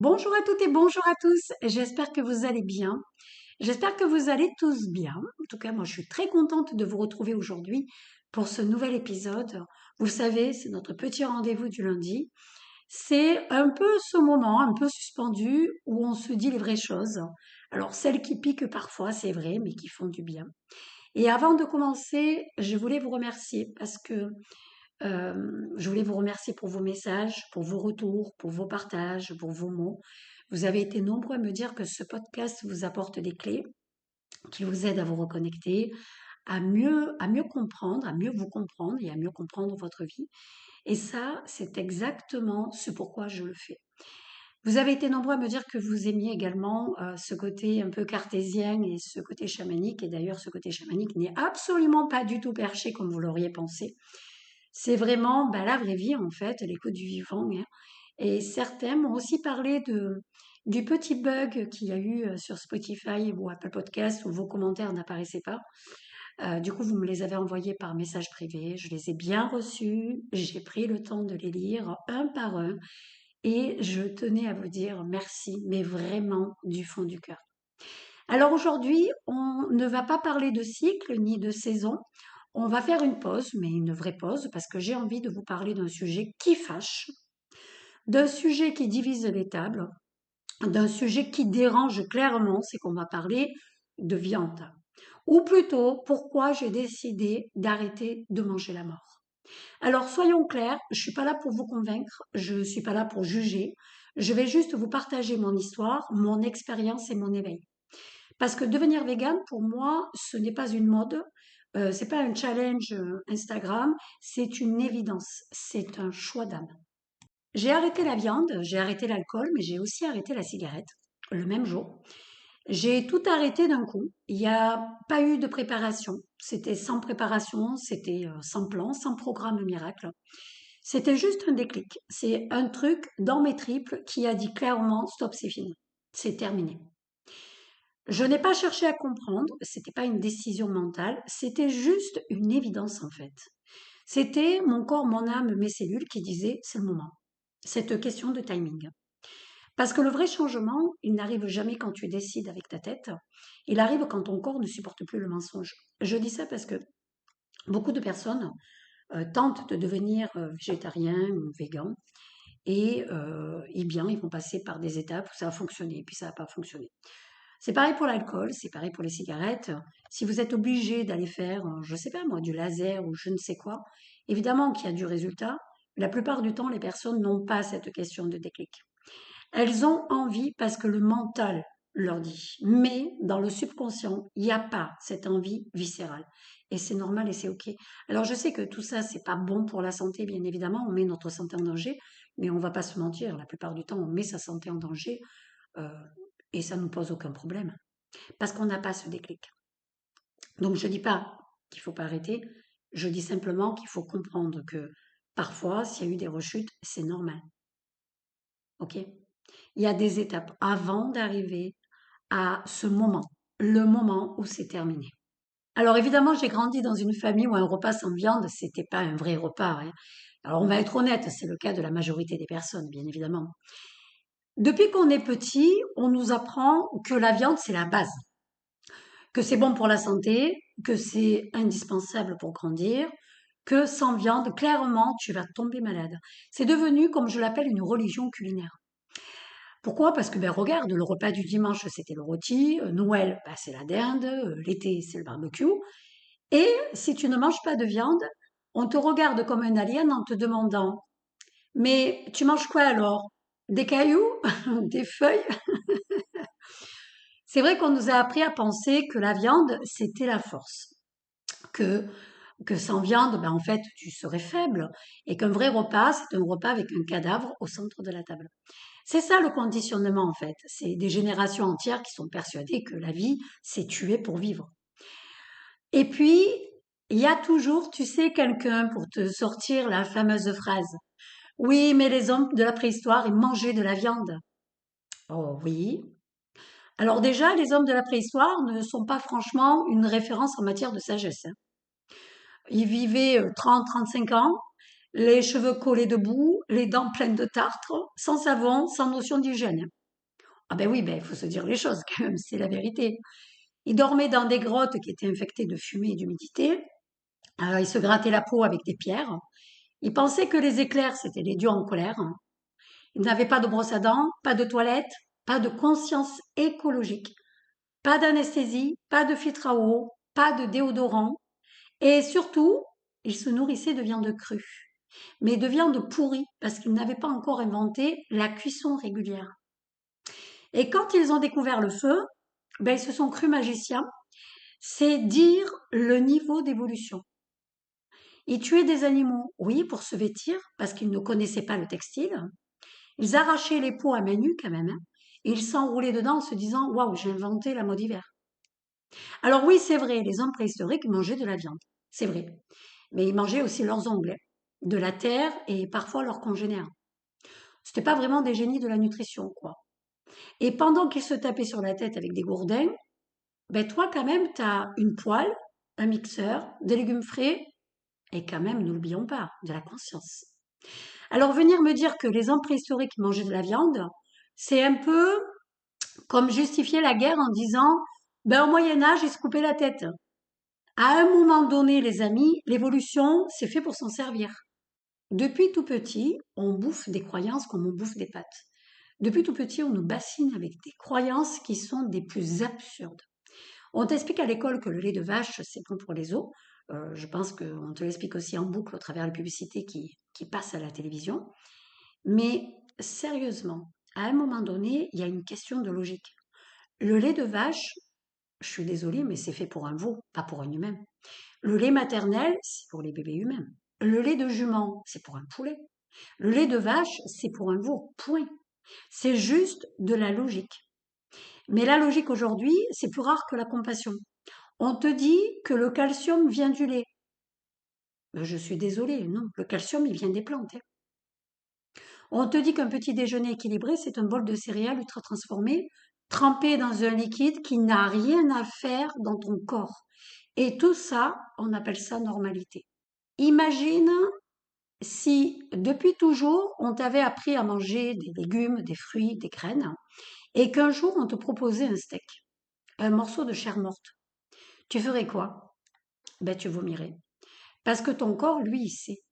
Bonjour à toutes et bonjour à tous. J'espère que vous allez bien. J'espère que vous allez tous bien. En tout cas, moi, je suis très contente de vous retrouver aujourd'hui pour ce nouvel épisode. Vous le savez, c'est notre petit rendez-vous du lundi. C'est un peu ce moment, un peu suspendu, où on se dit les vraies choses. Alors, celles qui piquent parfois, c'est vrai, mais qui font du bien. Et avant de commencer, je voulais vous remercier parce que je voulais vous remercier pour vos messages, pour vos retours, pour vos partages, pour vos mots. Vous avez été nombreux à me dire que ce podcast vous apporte des clés qui vous aident à vous reconnecter, à mieux comprendre, à mieux vous comprendre et à mieux comprendre votre vie. Et ça, c'est exactement ce pourquoi je le fais. Vous avez été nombreux à me dire que vous aimiez également ce côté un peu cartésien et ce côté chamanique. Et d'ailleurs, ce côté chamanique n'est absolument pas du tout perché comme vous l'auriez pensé. C'est vraiment la vraie vie, en fait, l'écho du vivant, hein. Et certains m'ont aussi parlé du petit bug qu'il y a eu sur Spotify ou Apple Podcast où vos commentaires n'apparaissaient pas. Du coup, vous me les avez envoyés par message privé. Je les ai bien reçus. J'ai pris le temps de les lire un par un. Et je tenais à vous dire merci, mais vraiment du fond du cœur. Alors aujourd'hui, on ne va pas parler de cycle ni de saison. On va faire une pause, mais une vraie pause, parce que j'ai envie de vous parler d'un sujet qui fâche, d'un sujet qui divise les tables, d'un sujet qui dérange clairement, c'est qu'on va parler de viande. Ou plutôt, pourquoi j'ai décidé d'arrêter de manger la mort. Alors soyons clairs, je ne suis pas là pour vous convaincre, je ne suis pas là pour juger, je vais juste vous partager mon histoire, mon expérience et mon éveil. Parce que devenir vegan, pour moi, ce n'est pas une mode, c'est pas un challenge Instagram, c'est une évidence, c'est un choix d'âme. J'ai arrêté la viande, j'ai arrêté l'alcool, mais j'ai aussi arrêté la cigarette le même jour. J'ai tout arrêté d'un coup. Il n'y a pas eu de préparation. C'était sans préparation, c'était sans plan, sans programme miracle. C'était juste un déclic. C'est un truc dans mes triples qui a dit clairement, stop, c'est fini. C'est terminé. Je n'ai pas cherché à comprendre, c'était pas une décision mentale, c'était juste une évidence en fait. C'était mon corps, mon âme, mes cellules qui disaient c'est le moment. Cette question de timing. Parce que le vrai changement, il n'arrive jamais quand tu décides avec ta tête, il arrive quand ton corps ne supporte plus le mensonge. Je dis ça parce que beaucoup de personnes tentent de devenir végétarien ou végan et eh bien ils vont passer par des étapes où ça a fonctionné puis ça n'a pas fonctionné. C'est pareil pour l'alcool, c'est pareil pour les cigarettes. Si vous êtes obligé d'aller faire, je sais pas moi, du laser ou je ne sais quoi, évidemment qu'il y a du résultat. Mais la plupart du temps, les personnes n'ont pas cette question de déclic. Elles ont envie parce que le mental leur dit. Mais dans le subconscient, il n'y a pas cette envie viscérale. Et c'est normal et c'est OK. Alors je sais que tout ça, c'est pas bon pour la santé, bien évidemment. On met notre santé en danger, mais on va pas se mentir. La plupart du temps, on met sa santé en danger euh, et ça ne nous pose aucun problème parce qu'on n'a pas ce déclic. Donc je ne dis pas qu'il ne faut pas arrêter, je dis simplement qu'il faut comprendre que parfois, s'il y a eu des rechutes, c'est normal. OK? Il y a des étapes avant d'arriver à ce moment, le moment où c'est terminé. Alors évidemment, j'ai grandi dans une famille où un repas sans viande, c'était pas un vrai repas, hein. Alors on va être honnête, c'est le cas de la majorité des personnes, bien évidemment. Depuis qu'on est petit, on nous apprend que la viande, c'est la base, que c'est bon pour la santé, que c'est indispensable pour grandir, que sans viande, clairement, tu vas tomber malade. C'est devenu, comme je l'appelle, une religion culinaire. Pourquoi? Parce que ben regarde, le repas du dimanche, c'était le rôti, Noël, bah, c'est la dinde, l'été, c'est le barbecue. Et si tu ne manges pas de viande, on te regarde comme un alien en te demandant, mais tu manges quoi alors? Des cailloux? Des feuilles? C'est vrai qu'on nous a appris à penser que la viande, c'était la force. Que, que sans viande, ben en fait, tu serais faible. Et qu'un vrai repas, c'est un repas avec un cadavre au centre de la table. C'est ça le conditionnement en fait. C'est des générations entières qui sont persuadées que la vie, c'est tuer pour vivre. Et puis, il y a toujours, tu sais, quelqu'un pour te sortir la fameuse phrase. Oui, mais les hommes de la préhistoire, ils mangeaient de la viande. Oh oui. Alors déjà, les hommes de la préhistoire ne sont pas franchement une référence en matière de sagesse, hein. Ils vivaient 30, 35 ans. les cheveux collés debout, les dents pleines de tartre, sans savon, sans notion d'hygiène. Ah ben oui, ben il faut se dire les choses quand même, c'est la vérité. Ils dormaient dans des grottes qui étaient infectées de fumée et d'humidité. Ils se grattaient la peau avec des pierres. Ils pensaient que les éclairs, c'était les dieux en colère. Ils n'avaient pas de brosse à dents, pas de toilette, pas de conscience écologique, pas d'anesthésie, pas de filtre à eau, pas de déodorant. Et surtout, ils se nourrissaient de viande crue, mais de viande pourrie parce qu'ils n'avaient pas encore inventé la cuisson régulière. Et quand ils ont découvert le feu, ben, ils se sont crus magiciens. C'est dire le niveau d'évolution. Ils tuaient des animaux, oui, pour se vêtir, parce qu'ils ne connaissaient pas le textile. Ils arrachaient les peaux à main nue quand même, hein, et ils s'enroulaient dedans en se disant waouh, j'ai inventé la mode hiver. Alors oui, c'est vrai, les hommes préhistoriques mangeaient de la viande, c'est vrai, mais ils mangeaient aussi leurs ongles, de la terre et parfois leurs congénères. C'était pas vraiment des génies de la nutrition, quoi. Et pendant qu'ils se tapaient sur la tête avec des gourdins, ben toi quand même, t'as une poêle, un mixeur, des légumes frais et quand même, n'oublions pas, de la conscience. Alors venir me dire que les hommes préhistoriques mangeaient de la viande, c'est un peu comme justifier la guerre en disant ben au Moyen Âge, ils se coupaient la tête. À un moment donné, les amis, l'évolution, c'est fait pour s'en servir. Depuis tout petit, on bouffe des croyances comme on bouffe des pâtes. Depuis tout petit, on nous bassine avec des croyances qui sont des plus absurdes. On t'explique à l'école que le lait de vache, c'est bon pour les os. Je pense qu'on te l'explique aussi en boucle au travers des publicités qui passent à la télévision. Mais sérieusement, à un moment donné, il y a une question de logique. Le lait de vache, je suis désolée, mais c'est fait pour un veau, pas pour un humain. Le lait maternel, c'est pour les bébés humains. Le lait de jument, c'est pour un poulet. Le lait de vache, c'est pour un veau. Point. C'est juste de la logique. Mais la logique aujourd'hui, c'est plus rare que la compassion. On te dit que le calcium vient du lait. Je suis désolée, non, le calcium, il vient des plantes, hein. On te dit qu'un petit déjeuner équilibré, c'est un bol de céréales ultra transformé, trempé dans un liquide qui n'a rien à faire dans ton corps. Et tout ça, on appelle ça normalité. Imagine si depuis toujours on t'avait appris à manger des légumes, des fruits, des graines, et qu'un jour on te proposait un steak, un morceau de chair morte, tu ferais quoi? Ben tu vomirais. Parce que ton corps, lui, il sait.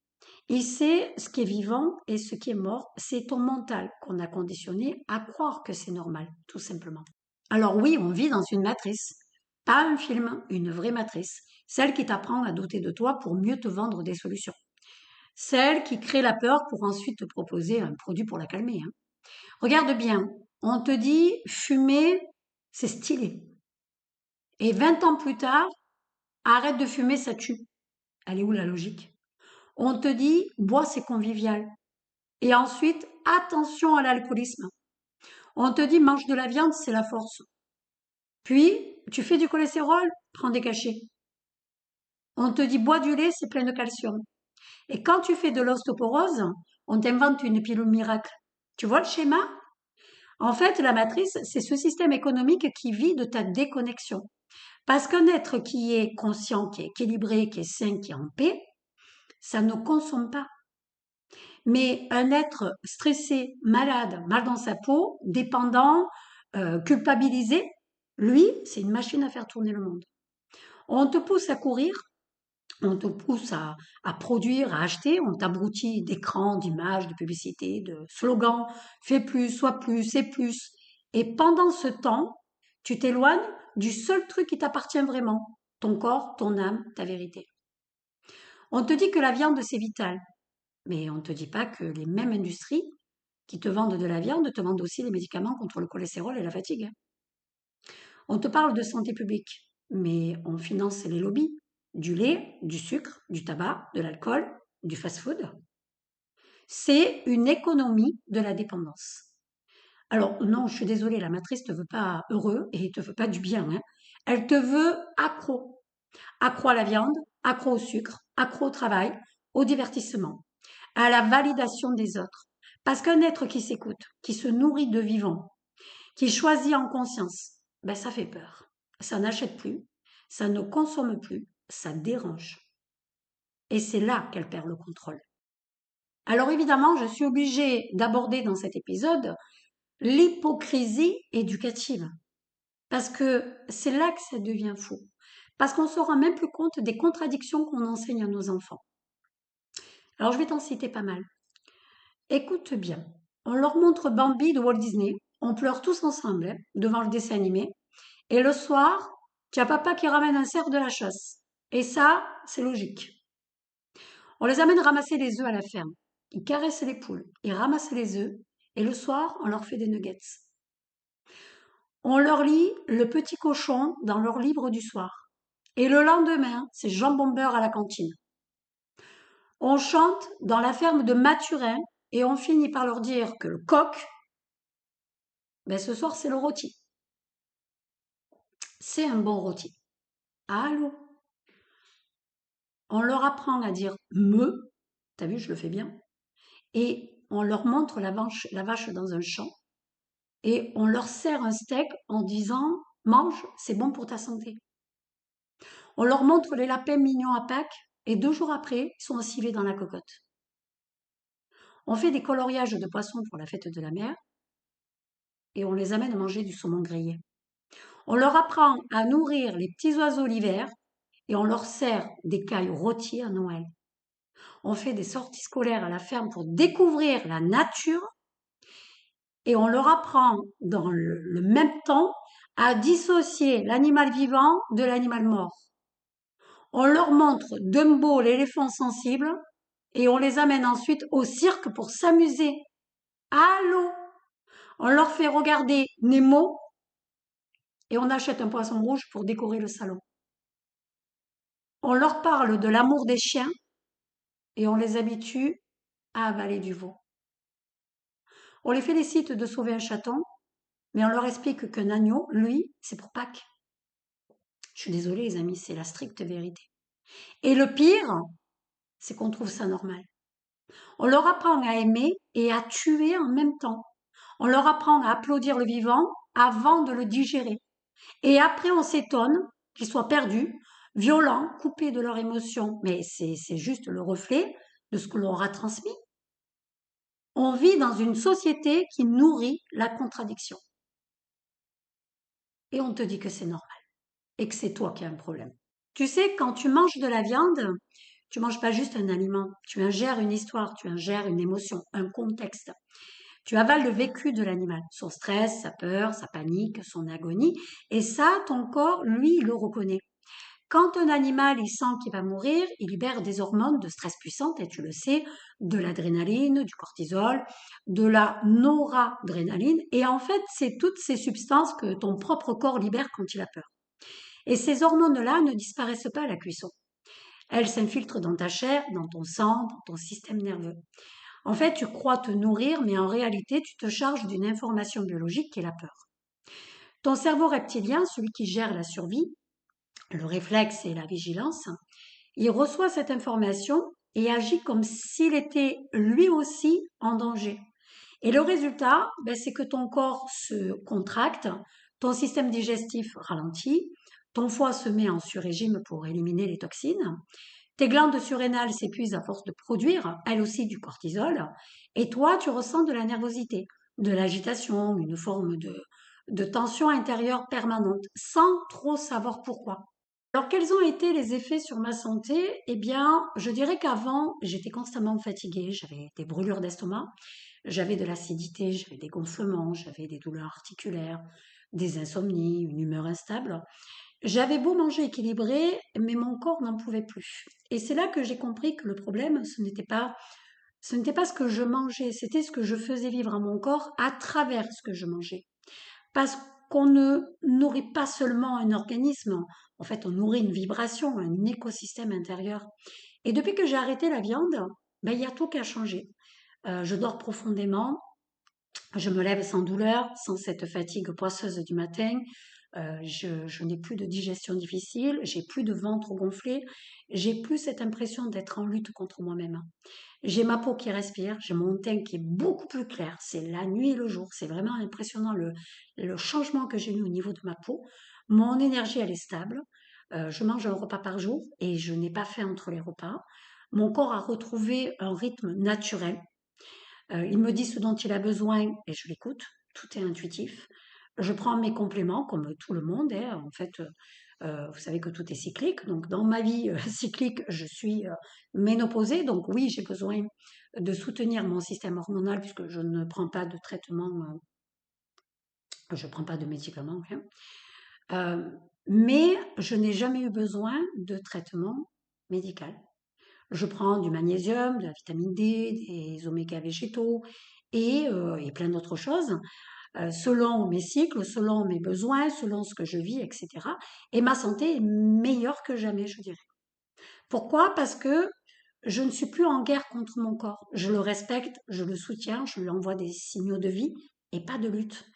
Il sait ce qui est vivant et ce qui est mort. C'est ton mental qu'on a conditionné à croire que c'est normal, tout simplement. Alors oui, on vit dans une matrice. Pas un film, une vraie matrice. Celle qui t'apprend à douter de toi pour mieux te vendre des solutions. Celle qui crée la peur pour ensuite te proposer un produit pour la calmer, hein. Regarde bien, on te dit fumer, c'est stylé. Et 20 ans plus tard, arrête de fumer, ça tue. Elle est où la logique? On te dit bois, c'est convivial. Et ensuite, attention à l'alcoolisme. On te dit mange de la viande, c'est la force. Puis, tu fais du cholestérol, prends des cachets. On te dit bois du lait, c'est plein de calcium. Et quand tu fais de l'ostéoporose, on t'invente une pilule miracle. Tu vois le schéma? En fait, la matrice, c'est ce système économique qui vit de ta déconnexion. Parce qu'un être qui est conscient, qui est équilibré, qui est sain, qui est en paix, ça ne consomme pas. Mais un être stressé, malade, mal dans sa peau, dépendant, culpabilisé, lui, c'est une machine à faire tourner le monde. On te pousse à courir, on te pousse à produire, à acheter, on t'abrutit d'écrans, d'images, de publicités, de slogans, fais plus, sois plus, c'est plus. Et pendant ce temps, tu t'éloignes du seul truc qui t'appartient vraiment, ton corps, ton âme, ta vérité. On te dit que la viande, c'est vital, mais on ne te dit pas que les mêmes industries qui te vendent de la viande te vendent aussi les médicaments contre le cholestérol et la fatigue, hein. On te parle de santé publique, mais on finance les lobbies, du lait, du sucre, du tabac, de l'alcool, du fast-food. C'est une économie de la dépendance. Alors non, je suis désolée, la matrice te veut pas heureux et te veut pas du bien, hein. Elle te veut accro. Accro à la viande, accro au sucre, accro au travail, au divertissement, à la validation des autres. Parce qu'un être qui s'écoute, qui se nourrit de vivant, qui choisit en conscience, ben ça fait peur. Ça n'achète plus, ça ne consomme plus, ça dérange. Et c'est là qu'elle perd le contrôle. Alors évidemment, je suis obligée d'aborder dans cet épisode l'hypocrisie éducative. Parce que c'est là que ça devient fou. Parce qu'on ne se rend même plus compte des contradictions qu'on enseigne à nos enfants. Alors je vais t'en citer pas mal. Écoute bien. On leur montre Bambi de Walt Disney. On pleure tous ensemble devant le dessin animé. Et le soir, tu as papa qui ramène un cerf de la chasse. Et ça, c'est logique. On les amène ramasser les œufs à la ferme. Ils caressent les poules, ils ramassent les œufs. Et le soir, on leur fait des nuggets. On leur lit Le Petit Cochon dans leur livre du soir. Et le lendemain, c'est jambon beurre à la cantine. On chante dans la ferme de Mathurin et on finit par leur dire que le coq, ben ce soir c'est le rôti. C'est un bon rôti. Allô? On leur apprend à dire me, t'as vu, je le fais bien, et on leur montre la vache dans un champ et on leur sert un steak en disant mange, c'est bon pour ta santé. On leur montre les lapins mignons à Pâques et 2 jours après, ils sont encivés dans la cocotte. On fait des coloriages de poissons pour la fête de la mer et on les amène à manger du saumon grillé. On leur apprend à nourrir les petits oiseaux l'hiver et on leur sert des cailles rôties à Noël. On fait des sorties scolaires à la ferme pour découvrir la nature et on leur apprend dans le même temps à dissocier l'animal vivant de l'animal mort. On leur montre Dumbo, l'éléphant sensible, et on les amène ensuite au cirque pour s'amuser. Allô? On leur fait regarder Nemo et on achète un poisson rouge pour décorer le salon. On leur parle de l'amour des chiens et on les habitue à avaler du veau. On les félicite de sauver un chaton, mais on leur explique qu'un agneau, lui, c'est pour Pâques. Je suis désolée les amis, c'est la stricte vérité. Et le pire, c'est qu'on trouve ça normal. On leur apprend à aimer et à tuer en même temps. On leur apprend à applaudir le vivant avant de le digérer. Et après, on s'étonne qu'ils soient perdus, violents, coupés de leurs émotions. Mais c'est juste le reflet de ce que l'on aura transmis. On vit dans une société qui nourrit la contradiction. Et on te dit que c'est normal et que c'est toi qui as un problème. Tu sais, quand tu manges de la viande, tu manges pas juste un aliment, tu ingères une histoire, tu ingères une émotion, un contexte. Tu avales le vécu de l'animal, son stress, sa peur, sa panique, son agonie, et ça, ton corps, lui, il le reconnaît. Quand un animal, il sent qu'il va mourir, il libère des hormones de stress puissantes, et tu le sais, de l'adrénaline, du cortisol, de la noradrénaline, et en fait, c'est toutes ces substances que ton propre corps libère quand il a peur. Et ces hormones-là ne disparaissent pas à la cuisson. Elles s'infiltrent dans ta chair, dans ton sang, dans ton système nerveux. En fait, tu crois te nourrir, mais en réalité, tu te charges d'une information biologique qui est la peur. Ton cerveau reptilien, celui qui gère la survie, le réflexe et la vigilance, il reçoit cette information et agit comme s'il était lui aussi en danger. Et le résultat, c'est que ton corps se contracte, ton système digestif ralentit, ton foie se met en sur-régime pour éliminer les toxines, tes glandes surrénales s'épuisent à force de produire, elles aussi, du cortisol, et toi, tu ressens de la nervosité, de l'agitation, une forme de tension intérieure permanente, sans trop savoir pourquoi. Alors, quels ont été les effets sur ma santé? Eh bien, je dirais qu'avant, j'étais constamment fatiguée, j'avais des brûlures d'estomac, j'avais de l'acidité, j'avais des gonflements, j'avais des douleurs articulaires, des insomnies, une humeur instable. J'avais beau manger équilibré, mais mon corps n'en pouvait plus. Et c'est là que j'ai compris que le problème, ce n'était pas ce que je mangeais, c'était ce que je faisais vivre à mon corps à travers ce que je mangeais. Parce qu'on ne nourrit pas seulement un organisme, en fait, on nourrit une vibration, un écosystème intérieur. Et depuis que j'ai arrêté la viande, il y a tout qui a changé. Je dors profondément, je me lève sans douleur, sans cette fatigue poisseuse du matin. Je n'ai plus de digestion difficile, j'ai plus de ventre gonflé, j'ai plus cette impression d'être en lutte contre moi-même. J'ai ma peau qui respire, j'ai mon teint qui est beaucoup plus clair, c'est la nuit et le jour, c'est vraiment impressionnant le changement que j'ai eu au niveau de ma peau. Mon énergie, elle est stable. Je mange un repas par jour et je n'ai pas faim entre les repas. Mon corps a retrouvé un rythme naturel. Il me dit ce dont il a besoin et je l'écoute. Tout est intuitif. Je prends mes compléments comme tout le monde. Hein. En fait, vous savez que tout est cyclique. Donc, dans ma vie cyclique, je suis ménopausée. Donc, oui, j'ai besoin de soutenir mon système hormonal puisque je ne prends pas de traitement, je ne prends pas de médicaments. Rien. Euh, mais je n'ai jamais eu besoin de traitement médical. Je prends du magnésium, de la vitamine D, des oméga végétaux et plein d'autres choses, selon mes cycles, selon mes besoins, selon ce que je vis, etc. Et ma santé est meilleure que jamais, je dirais. Pourquoi? Parce que je ne suis plus en guerre contre mon corps. Je le respecte, je le soutiens, je lui envoie des signaux de vie et pas de lutte.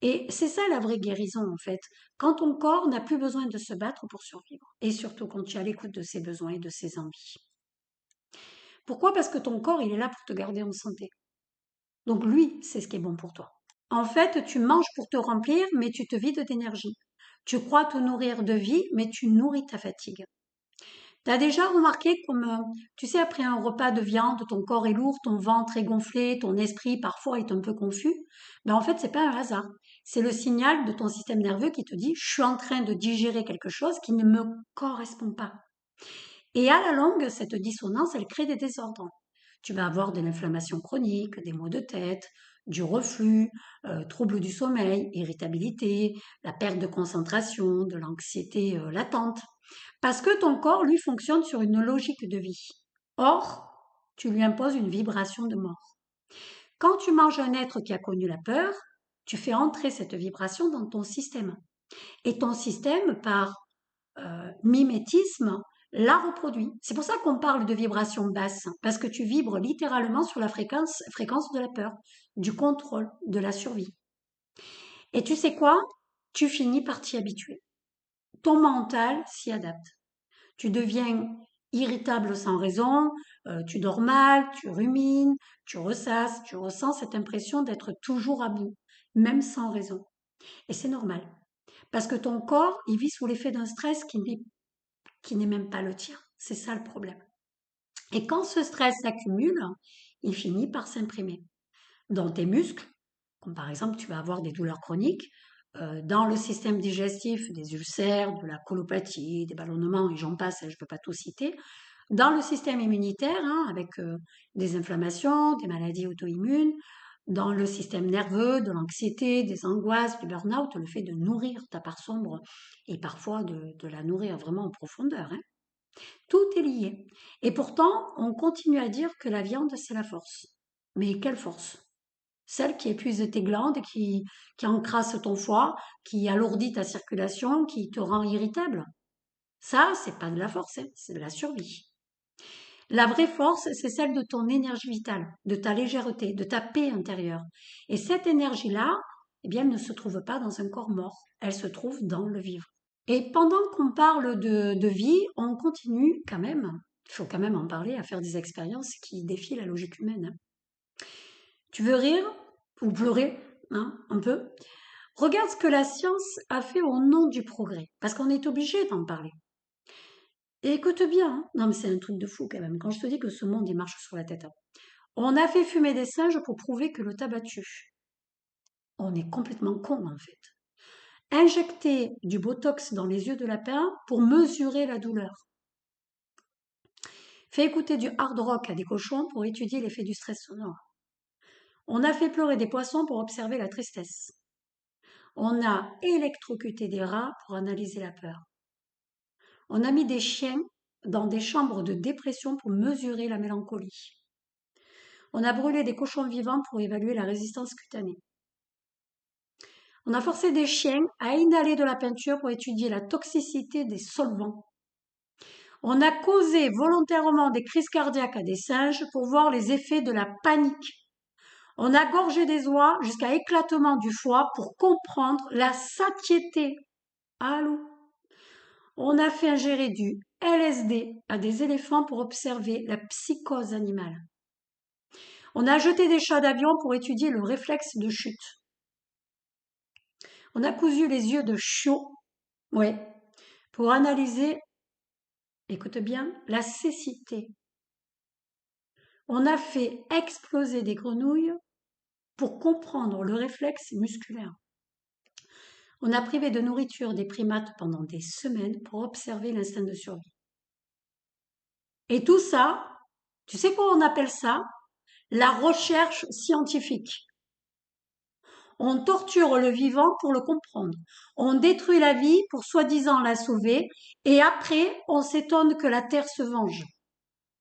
Et c'est ça la vraie guérison en fait. Quand ton corps n'a plus besoin de se battre pour survivre. Et surtout quand tu es à l'écoute de ses besoins et de ses envies. Pourquoi? Parce que ton corps, il est là pour te garder en santé. Donc lui, c'est ce qui est bon pour toi. En fait, tu manges pour te remplir, mais tu te vides d'énergie. Tu crois te nourrir de vie, mais tu nourris ta fatigue. T'as déjà remarqué comme, tu sais, après un repas de viande, ton corps est lourd, ton ventre est gonflé, ton esprit parfois est un peu confus? Ben en fait, c'est pas un hasard. C'est le signal de ton système nerveux qui te dit, je suis en train de digérer quelque chose qui ne me correspond pas. Et à la longue, cette dissonance, elle crée des désordres. Tu vas avoir de l'inflammation chronique, des maux de tête, du reflux, troubles du sommeil, irritabilité, la perte de concentration, de l'anxiété latente. Parce que ton corps, lui, fonctionne sur une logique de vie. Or, tu lui imposes une vibration de mort. Quand tu manges un être qui a connu la peur, tu fais entrer cette vibration dans ton système. Et ton système, par mimétisme, la reproduit. C'est pour ça qu'on parle de vibration basse, parce que tu vibres littéralement sur la fréquence de la peur, du contrôle, de la survie. Et tu sais quoi? Tu finis par t'y habituer. Ton mental s'y adapte. Tu deviens irritable sans raison, tu dors mal, tu rumines, tu ressasses, tu ressens cette impression d'être toujours à bout, même sans raison. Et c'est normal, parce que ton corps, il vit sous l'effet d'un stress qui n'est même pas le tien. C'est ça le problème. Et quand ce stress s'accumule, il finit par s'imprimer dans tes muscles, comme par exemple tu vas avoir des douleurs chroniques, dans le système digestif, des ulcères, de la colopathie, des ballonnements et j'en passe, je ne peux pas tout citer, dans le système immunitaire, hein, avec des inflammations, des maladies auto-immunes, dans le système nerveux, de l'anxiété, des angoisses, du burn-out, le fait de nourrir ta part sombre et parfois de la nourrir vraiment en profondeur. Hein. Tout est lié. Et pourtant, on continue à dire que la viande, c'est la force. Mais quelle force? Celle qui épuise tes glandes, qui encrasse ton foie, qui alourdit ta circulation, qui te rend irritable. Ça, c'est pas de la force, hein, c'est de la survie. La vraie force, c'est celle de ton énergie vitale, de ta légèreté, de ta paix intérieure. Et cette énergie-là, eh bien, elle ne se trouve pas dans un corps mort. Elle se trouve dans le vivre. Et pendant qu'on parle de vie, on continue quand même, il faut quand même en parler, à faire des expériences qui défient la logique humaine. Hein. Tu veux rire ou pleurer, hein, un peu? Regarde ce que la science a fait au nom du progrès, parce qu'on est obligé d'en parler. Et écoute bien, hein. Non mais c'est un truc de fou quand même, quand je te dis que ce monde il marche sur la tête. Hein. On a fait fumer des singes pour prouver que le tabac tue. On est complètement con en fait. Injecter du botox dans les yeux de lapin pour mesurer la douleur. Fait écouter du hard rock à des cochons pour étudier l'effet du stress sonore. On a fait pleurer des poissons pour observer la tristesse. On a électrocuté des rats pour analyser la peur. On a mis des chiens dans des chambres de dépression pour mesurer la mélancolie. On a brûlé des cochons vivants pour évaluer la résistance cutanée. On a forcé des chiens à inhaler de la peinture pour étudier la toxicité des solvants. On a causé volontairement des crises cardiaques à des singes pour voir les effets de la panique. On a gorgé des oies jusqu'à éclatement du foie pour comprendre la satiété. Allô? On a fait ingérer du LSD à des éléphants pour observer la psychose animale. On a jeté des chats d'avion pour étudier le réflexe de chute. On a cousu les yeux de chiots, ouais, pour analyser, écoute bien, la cécité. On a fait exploser des grenouilles pour comprendre le réflexe musculaire. On a privé de nourriture des primates pendant des semaines pour observer l'instinct de survie. Et tout ça, tu sais quoi on appelle ça? La recherche scientifique. On torture le vivant pour le comprendre. On détruit la vie pour soi-disant la sauver. Et après, on s'étonne que la Terre se venge.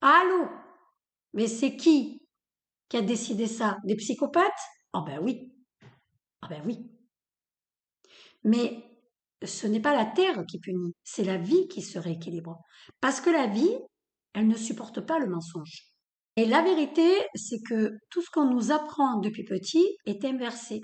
Allô? Mais c'est qui a décidé ça? Des psychopathes? Ah ben oui. Ah ben oui. Mais ce n'est pas la Terre qui punit, c'est la vie qui se rééquilibre. Parce que la vie, elle ne supporte pas le mensonge. Et la vérité, c'est que tout ce qu'on nous apprend depuis petit est inversé.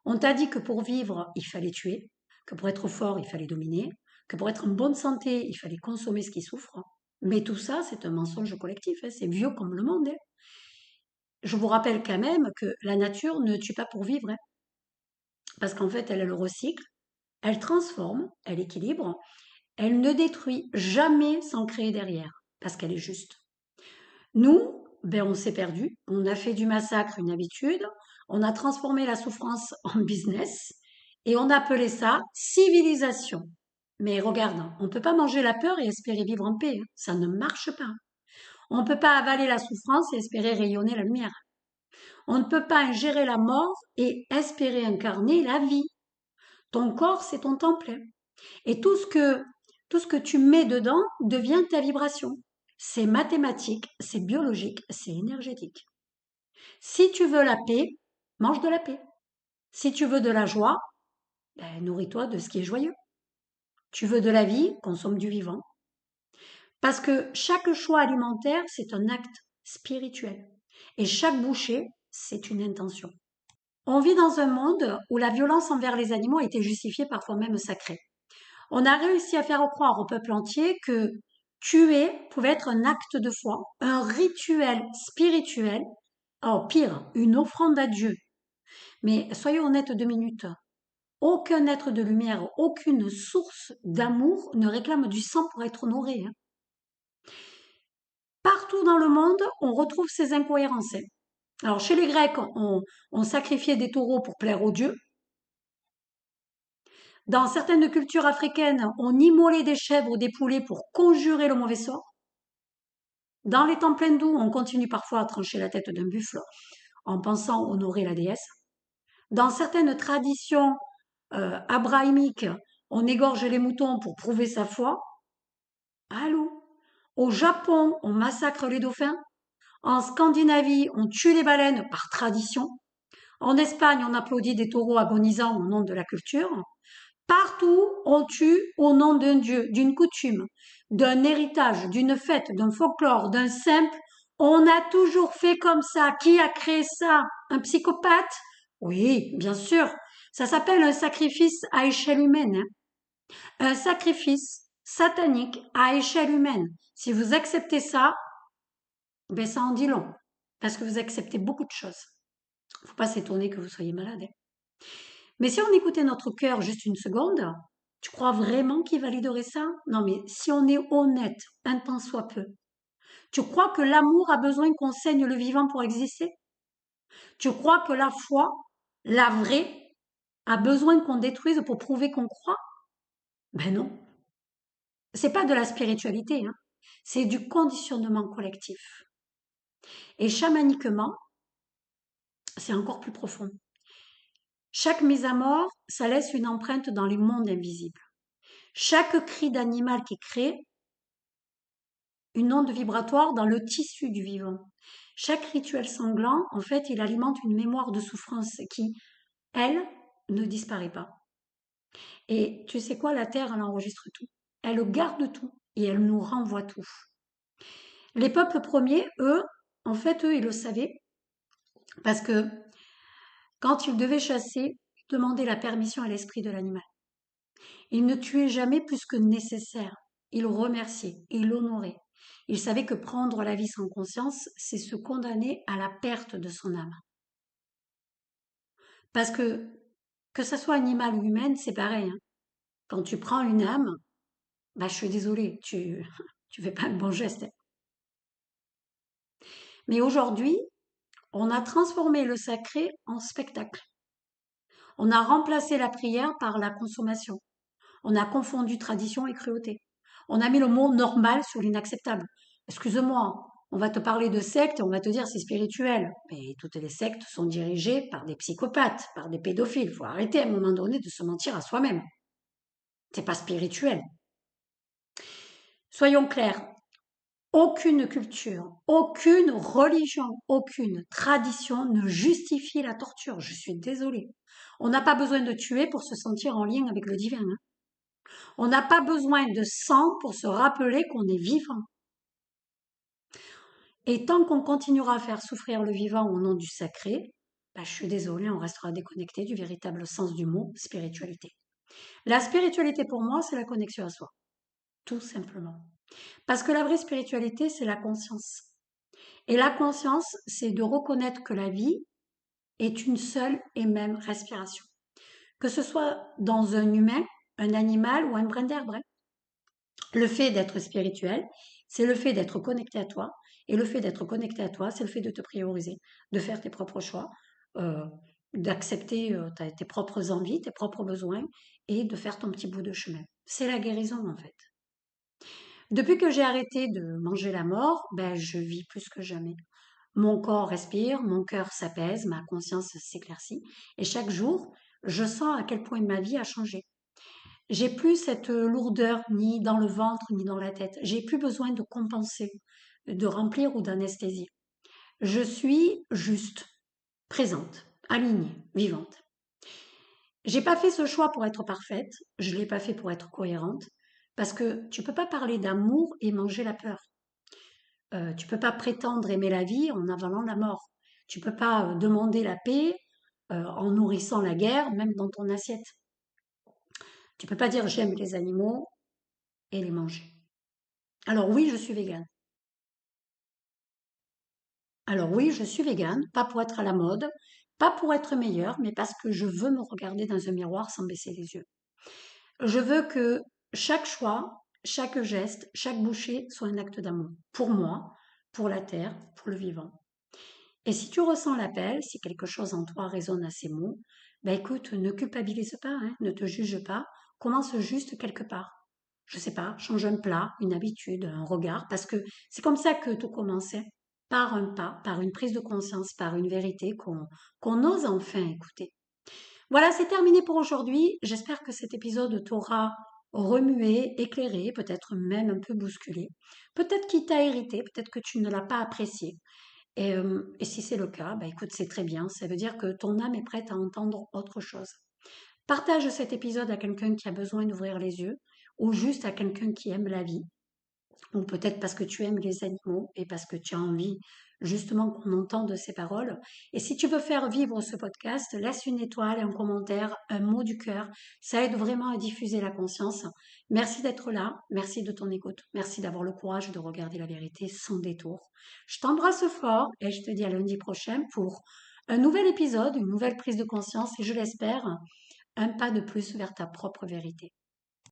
On t'a dit que pour vivre, il fallait tuer, que pour être fort, il fallait dominer, que pour être en bonne santé, il fallait consommer ce qui souffre. Mais tout ça, c'est un mensonge collectif, hein, c'est vieux comme le monde. Hein. Je vous rappelle quand même que la nature ne tue pas pour vivre, hein, parce qu'en fait, elle le recycle, elle transforme, elle équilibre, elle ne détruit jamais sans créer derrière, parce qu'elle est juste. Nous, ben on s'est perdu, on a fait du massacre une habitude, on a transformé la souffrance en business et on a appelé ça civilisation. Mais regarde, on ne peut pas manger la peur et espérer vivre en paix, hein. Ça ne marche pas. On ne peut pas avaler la souffrance et espérer rayonner la lumière. On ne peut pas ingérer la mort et espérer incarner la vie. Ton corps, c'est ton temple. Et tout ce que tu mets dedans devient ta vibration. C'est mathématique, c'est biologique, c'est énergétique. Si tu veux la paix, mange de la paix. Si tu veux de la joie, ben, nourris-toi de ce qui est joyeux. Tu veux de la vie, consomme du vivant. Parce que chaque choix alimentaire, c'est un acte spirituel. Et chaque bouchée, c'est une intention. On vit dans un monde où la violence envers les animaux a été justifiée, parfois même sacrée. On a réussi à faire croire au peuple entier que tuer pouvait être un acte de foi, un rituel spirituel, oh pire, une offrande à Dieu. Mais soyons honnêtes 2 minutes. Aucun être de lumière, aucune source d'amour ne réclame du sang pour être honoré. Hein. Partout dans le monde, on retrouve ces incohérences. Hein. Alors chez les Grecs, on sacrifiait des taureaux pour plaire aux dieux. Dans certaines cultures africaines, on immolait des chèvres ou des poulets pour conjurer le mauvais sort. Dans les temples hindous, on continue parfois à trancher la tête d'un buffle en pensant honorer la déesse. Dans certaines traditions abrahamiques, on égorge les moutons pour prouver sa foi. Allô? Au Japon, on massacre les dauphins. En Scandinavie, on tue les baleines par tradition. En Espagne, on applaudit des taureaux agonisants au nom de la culture. Partout, on tue au nom d'un dieu, d'une coutume, d'un héritage, d'une fête, d'un folklore, d'un simple. On a toujours fait comme ça. Qui a créé ça? Un psychopathe? Oui, bien sûr. Ça s'appelle un sacrifice à échelle humaine. Hein. Un sacrifice satanique à échelle humaine. Si vous acceptez ça, ben ça en dit long. Parce que vous acceptez beaucoup de choses. Faut pas s'étonner que vous soyez malade. Hein. Mais si on écoutait notre cœur juste une seconde, tu crois vraiment qu'il validerait ça? Non, mais si on est honnête, un tant soit peu, tu crois que l'amour a besoin qu'on saigne le vivant pour exister? Tu crois que la foi, la vraie, a besoin qu'on détruise pour prouver qu'on croit? Ben non. C'est pas de la spiritualité, hein. C'est du conditionnement collectif. Et chamaniquement, c'est encore plus profond. Chaque mise à mort, ça laisse une empreinte dans les mondes invisibles. Chaque cri d'animal qui crée une onde vibratoire dans le tissu du vivant. Chaque rituel sanglant, en fait, il alimente une mémoire de souffrance qui, elle, ne disparaît pas. Et tu sais quoi, la Terre, elle enregistre tout. Elle garde tout et elle nous renvoie tout. Les peuples premiers, eux, en fait, eux, ils le savaient parce que quand ils devaient chasser, ils demandaient la permission à l'esprit de l'animal. Ils ne tuaient jamais plus que nécessaire. Ils remerciaient, ils l'honoraient. Ils savaient que prendre la vie sans conscience, c'est se condamner à la perte de son âme. Parce que ça soit animal ou humaine, c'est pareil. Hein. Quand tu prends une âme, bah, je suis désolée, tu fais pas un bon geste. Mais aujourd'hui, on a transformé le sacré en spectacle. On a remplacé la prière par la consommation. On a confondu tradition et cruauté. On a mis le mot normal sur l'inacceptable. Excuse-moi, on va te parler de secte et on va te dire c'est spirituel. Mais toutes les sectes sont dirigées par des psychopathes, par des pédophiles. Il faut arrêter à un moment donné de se mentir à soi-même. C'est pas spirituel. Soyons clairs, aucune culture, aucune religion, aucune tradition ne justifie la torture. Je suis désolée. On n'a pas besoin de tuer pour se sentir en lien avec le divin, hein. On n'a pas besoin de sang pour se rappeler qu'on est vivant. Et tant qu'on continuera à faire souffrir le vivant au nom du sacré, je suis désolée, on restera déconnecté du véritable sens du mot spiritualité. La spiritualité pour moi, c'est la connexion à soi, tout simplement. Parce que la vraie spiritualité, c'est la conscience. Et la conscience, c'est de reconnaître que la vie est une seule et même respiration. Que ce soit dans un humain, un animal ou un brin d'herbe. Le fait d'être spirituel, c'est le fait d'être connecté à toi. Et le fait d'être connecté à toi, c'est le fait de te prioriser, de faire tes propres choix, euh, d'accepter tes propres envies, tes propres besoins et de faire ton petit bout de chemin. C'est la guérison en fait. Depuis que j'ai arrêté de manger la mort, je vis plus que jamais. Mon corps respire, mon cœur s'apaise, ma conscience s'éclaircit et chaque jour, je sens à quel point ma vie a changé. J'ai plus cette lourdeur ni dans le ventre ni dans la tête. J'ai plus besoin de compenser, de remplir ou d'anesthésier. Je suis juste, présente, alignée, vivante. J'ai pas fait ce choix pour être parfaite, je l'ai pas fait pour être cohérente, parce que tu peux pas parler d'amour et manger la peur. Tu peux pas prétendre aimer la vie en avalant la mort. Tu peux pas demander la paix en nourrissant la guerre, même dans ton assiette. Tu peux pas dire j'aime les animaux et les manger. Alors oui, je suis végane. Alors oui, je suis végane, pas pour être à la mode, pas pour être meilleure, mais parce que je veux me regarder dans un miroir sans baisser les yeux. Je veux que chaque choix, chaque geste, chaque bouchée soit un acte d'amour. Pour moi, pour la terre, pour le vivant. Et si tu ressens l'appel, si quelque chose en toi résonne à ces mots, écoute, ne culpabilise pas, hein, ne te juge pas, commence juste quelque part. Je sais pas, change un plat, une habitude, un regard, parce que c'est comme ça que tout commençait, par un pas, par une prise de conscience, par une vérité qu'on ose enfin écouter. Voilà, c'est terminé pour aujourd'hui. J'espère que cet épisode t'aura remué, éclairé, peut-être même un peu bousculé. Peut-être qu'il t'a irrité, peut-être que tu ne l'as pas apprécié. Et si c'est le cas, écoute, c'est très bien. Ça veut dire que ton âme est prête à entendre autre chose. Partage cet épisode à quelqu'un qui a besoin d'ouvrir les yeux ou juste à quelqu'un qui aime la vie ou peut-être parce que tu aimes les animaux et parce que tu as envie justement qu'on entende ces paroles. Et si tu veux faire vivre ce podcast, laisse une étoile, un commentaire, un mot du cœur. Ça aide vraiment à diffuser la conscience. Merci d'être là, merci de ton écoute, merci d'avoir le courage de regarder la vérité sans détour. Je t'embrasse fort et je te dis à lundi prochain pour un nouvel épisode, une nouvelle prise de conscience et je l'espère, un pas de plus vers ta propre vérité.